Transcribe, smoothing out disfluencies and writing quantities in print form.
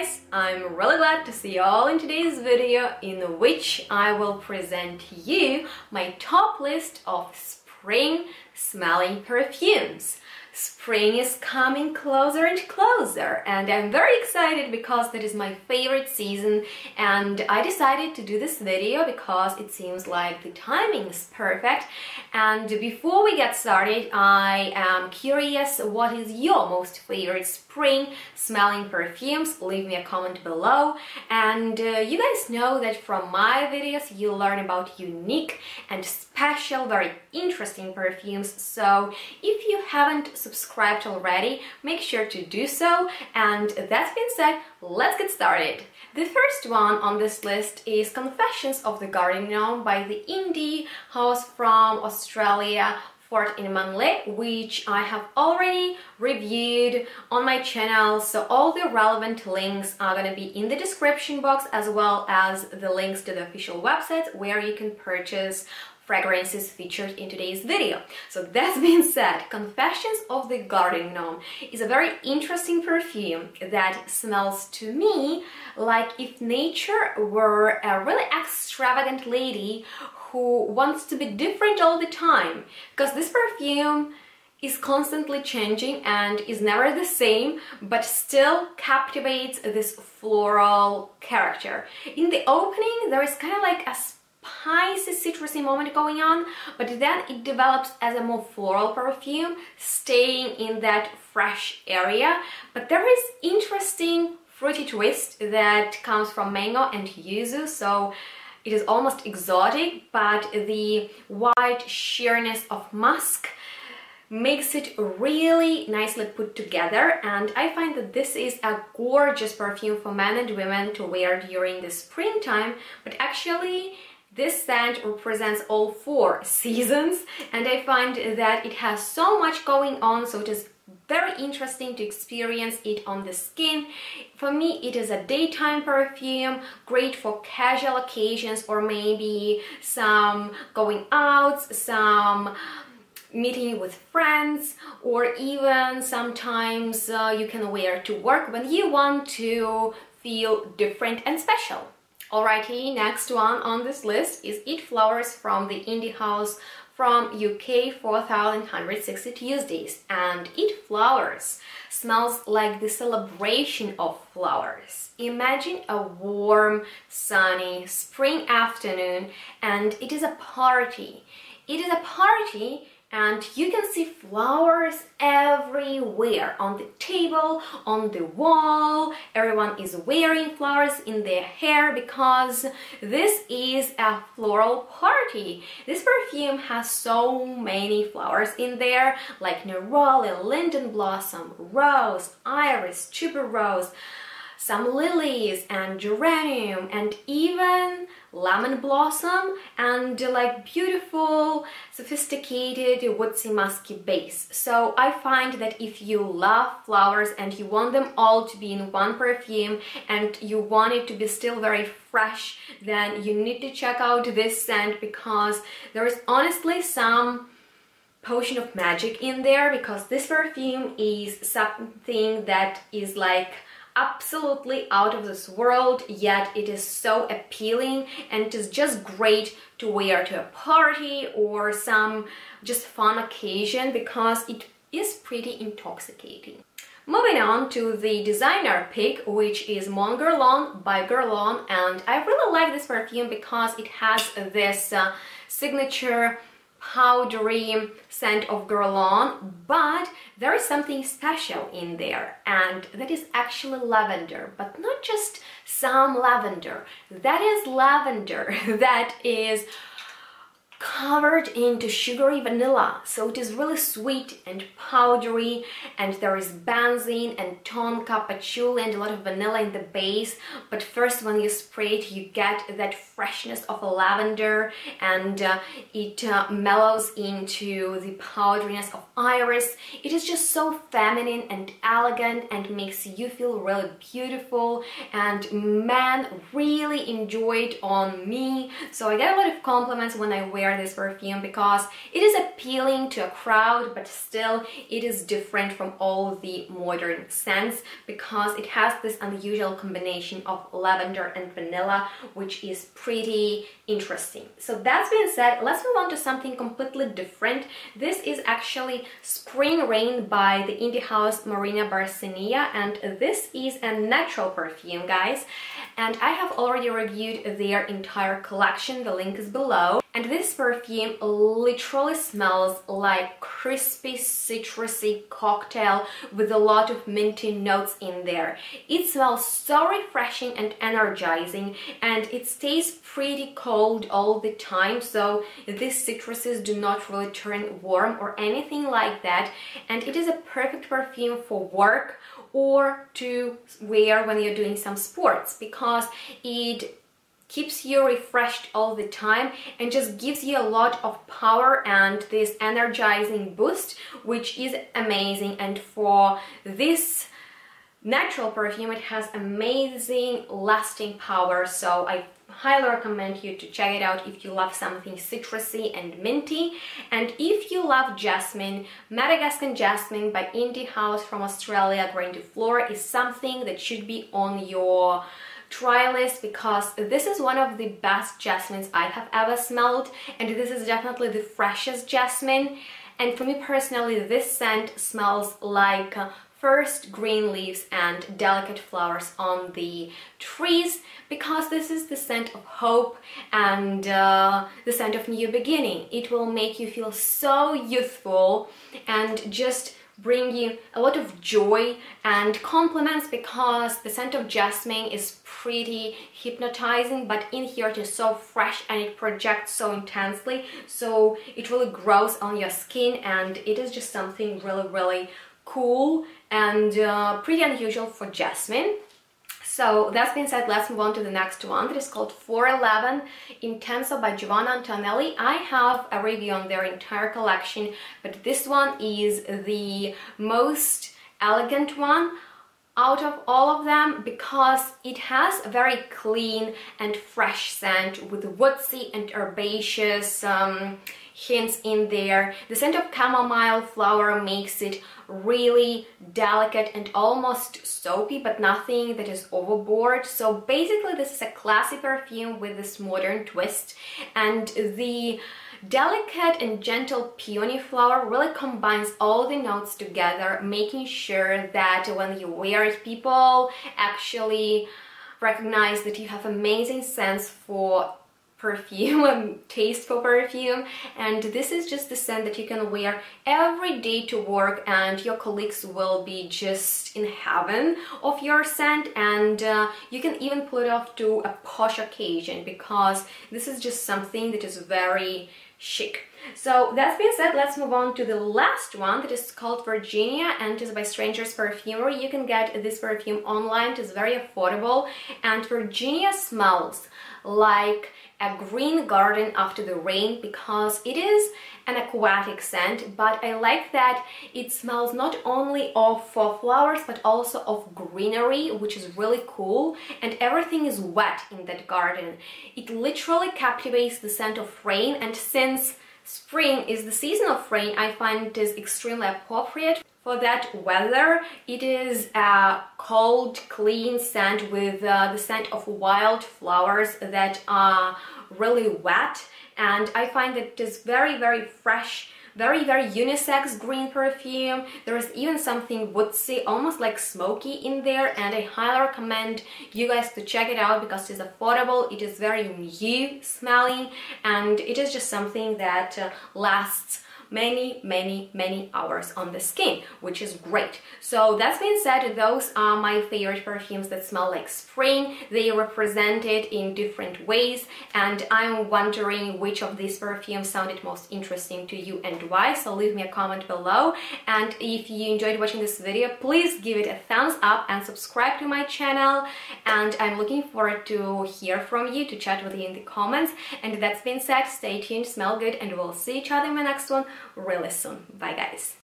guys, I'm really glad to see you all in today's video in which I will present you my top list of spring smelling perfumes. Spring is coming closer and closer, and I'm very excited because that is my favorite season, and I decided to do this video because it seems like the timing is perfect. And before we get started, I am curious, what is your most favorite spring smelling perfumes? Leave me a comment below. And you guys know that from my videos you learn about unique and special, very interesting perfumes, so if you haven't subscribed already, make sure to do so. And that being said, let's get started. The first one on this list is Confessions of the Garden Gnome by the indie house from Australia, fort&manle, which I have already reviewed on my channel, so all the relevant links are gonna be in the description box, as well as the links to the official website where you can purchase fragrances featured in today's video. So that being said, Confessions of the Garden Gnome is a very interesting perfume that smells to me like if nature were a really extravagant lady who wants to be different all the time, because this perfume is constantly changing and is never the same, but still captivates this floral character. In the opening, there is kind of like a spicy, citrusy moment going on, but then it develops as a more floral perfume, staying in that fresh area. But there is interesting fruity twist that comes from mango and yuzu, so it is almost exotic, but the white sheerness of musk makes it really nicely put together. And I find that this is a gorgeous perfume for men and women to wear during the springtime, but actually this scent represents all 4 seasons, and I find that it has so much going on, so it is very interesting to experience it on the skin. For me, it is a daytime perfume, great for casual occasions, or maybe some going out, some meeting with friends, or even sometimes you can wear to work when you want to feel different and special. Alrighty, next one on this list is It Flowers from the indie house from UK, 4,160 Tuesdays. And It Flowers smells like the celebration of flowers. Imagine a warm, sunny spring afternoon, and it is a party. It is a party, and you can see flowers everywhere, on the table, on the wall. Everyone is wearing flowers in their hair because this is a floral party. This perfume has so many flowers in there, like neroli, linden blossom, rose, iris, tuberose, some lilies and geranium, and even lemon blossom, and like beautiful, sophisticated, woodsy, musky base. So I find that if you love flowers and you want them all to be in one perfume and you want it to be still very fresh, then you need to check out this scent, because there is honestly some potion of magic in there, because this perfume is something that is like absolutely out of this world, yet it is so appealing, and it is just great to wear to a party or some just fun occasion, because it is pretty intoxicating. Moving on to the designer pick, which is Mon Guerlain by Guerlain, and I really like this perfume because it has this signature powdery scent of Guerlain, but there is something special in there, and that is actually lavender, but not just some lavender. That is lavender that is covered into sugary vanilla, so it is really sweet and powdery, and there is benzene and tonka, patchouli, and a lot of vanilla in the base. But first, when you spray it, you get that freshness of a lavender, and it mellows into the powderiness of iris. It is just so feminine and elegant and makes you feel really beautiful, and men really enjoy it on me, so I get a lot of compliments when I wear wear this perfume because it is appealing to a crowd, but still it is different from all the modern scents because it has this unusual combination of lavender and vanilla, which is pretty interesting. So that's being said, let's move on to something completely different. This is actually Spring Rain by the indie house MARINA BARCENILLA, and this is a natural perfume, guys. And I have already reviewed their entire collection, the link is below. And this perfume literally smells like crispy, citrusy cocktail with a lot of minty notes in there. It smells so refreshing and energizing, and it stays pretty cold all the time, so these citruses do not really turn warm or anything like that. And it is a perfect perfume for work or to wear when you're doing some sports because it keeps you refreshed all the time and just gives you a lot of power and this energizing boost, which is amazing. And for this natural perfume, it has amazing lasting power, so I highly recommend you to check it out if you love something citrusy and minty. And if you love jasmine, Madagascar jasmine by indie house from Australia, Grandiflora, is something that should be on your try list because this is one of the best jasmines I have ever smelled, and this is definitely the freshest jasmine. And for me personally, this scent smells like first green leaves and delicate flowers on the trees, because this is the scent of hope and the scent of new beginning. It will make you feel so youthful and just bring you a lot of joy and compliments, because the scent of jasmine is pretty hypnotizing, but in here it is so fresh and it projects so intensely, so it really grows on your skin, and it is just something really cool and pretty unusual for jasmine. So that's being said, let's move on to the next one. That is called 411 Intenso by Giovanna Antonelli. I have a review on their entire collection, but this one is the most elegant one out of all of them because it has a very clean and fresh scent with woodsy and herbaceous hints in there. The scent of chamomile flower makes it really delicate and almost soapy, but nothing that is overboard. So basically this is a classy perfume with this modern twist, and the delicate and gentle peony flower really combines all the notes together, making sure that when you wear it, people actually recognize that you have amazing sense for perfume and taste for perfume. And this is just the scent that you can wear every day to work, and your colleagues will be just in heaven of your scent, and you can even pull it off to a posh occasion because this is just something that is very chic. So that being said, let's move on to the last one that is called Virginia, and it is by Strangers Perfumery. You can get this perfume online, it is very affordable, and Virginia smells like a green garden after the rain because it is an aquatic scent, but I like that it smells not only of flowers but also of greenery, which is really cool, and everything is wet in that garden. It literally captivates the scent of rain, and since spring is the season of rain, I find it is extremely appropriate for that weather. It is a cold, clean scent with the scent of wild flowers that are really wet, and I find that it is very fresh, very unisex green perfume. There is even something woodsy, almost like smoky in there, and I highly recommend you guys to check it out because it is affordable, it is very new smelling, and it is just something that lasts many hours on the skin, which is great. So that's being said, those are my favorite perfumes that smell like spring. They are represented in different ways, and I'm wondering which of these perfumes sounded most interesting to you and why, so leave me a comment below. And if you enjoyed watching this video, please give it a thumbs up and subscribe to my channel, and I'm looking forward to hear from you, to chat with you in the comments. And that's being said, stay tuned, smell good, and we'll see each other in my next one really soon. Bye guys.